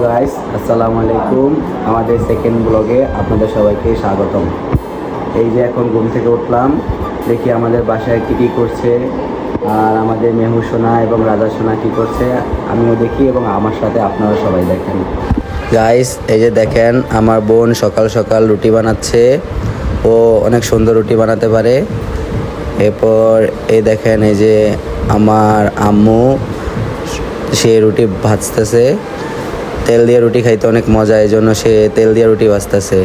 Guys, আসসালামু আলাইকুম। আমাদের সেকেন্ড ব্লগে আপনাদের সবাইকে স্বাগতম। এই যে এখন ঘুম থেকে উঠলাম, দেখি আমাদের বাসায় কী করছে, আর আমাদের মেহু সোনা এবং রাজা সোনা কী করছে আমিও দেখি, এবং আমার সাথে আপনারা সবাই দেখেন। গাইস, এই যে দেখেন আমার বোন সকাল সকাল রুটি বানাচ্ছে। ও অনেক সুন্দর রুটি বানাতে পারে। এরপর এই দেখেন, এই যে আমার আম্মু, সে রুটি ভাজতেছে। তেল দিয়ে রুটি খাইতে অনেক মজা, এই জন্য সে তেল দিয়ে রুটি ভাজতেছে।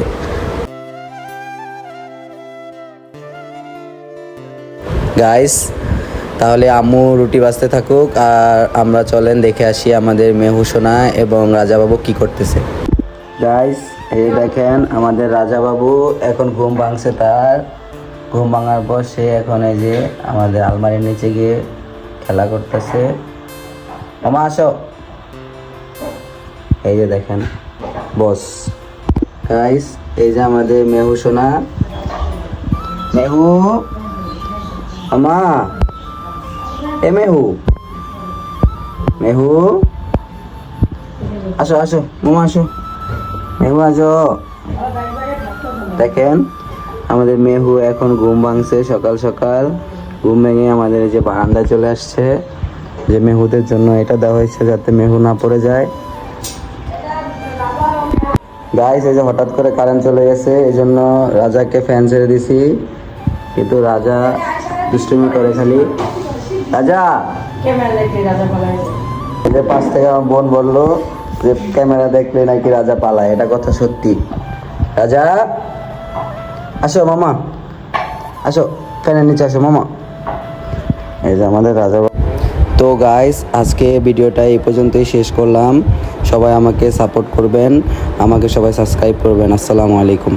গাইস, তাহলে আম্মু রুটি ভাজতে থাকুক, আর আমরা চলেন দেখে আসি আমাদের মেহু সোনা এবং রাজাবাবু কি করতেছে। গাইস, এই দেখেন আমাদের রাজাবাবু এখন ঘুম ভাঙছে। তার ঘুম ভাঙার পর সে এখন এই যে আমাদের আলমারির নিচে গিয়ে খেলা করতেছে। মামা আসো। এই যে দেখেন বস। গাইস, এই যে আমাদের মেহু সোনা। মেহু, মামা, এ মেহু, মেহু আসো আসো, মামা আসো, মেহু আসো। দেখেন আমাদের মেহু এখন ঘুম ভাঙছে সকাল সকাল। ঘুম ভেঙে আমাদের এই যে বারান্দায় চলে আসছে। যে মেহুদের জন্য এটা দেওয়া হয়েছে যাতে মেহু না পড়ে যায়। গাইস, এই যে হঠাৎ করে কারেন্ট চলে গেছে, এই জন্য রাজাকে ফ্যান ছেড়ে দিছি, কিন্তু রাজা দুষ্টুমি করে খালি। রাজা, এই যে পাশ থেকে আমার বোন বললো যে ক্যামেরা দেখলে নাকি রাজা পালায়, এটা কথা সত্যি। রাজা আসো, মামা আসো, ফ্যানের নিচে আসো মামা। এই যে আমাদের রাজা। তো গাইস, আজকে ভিডিওটা এই পর্যন্তই শেষ করলাম। সবাই আমাকে সাপোর্ট করবেন, আমাকে সবাই সাবস্ক্রাইব করবেন। আসসালামু আলাইকুম।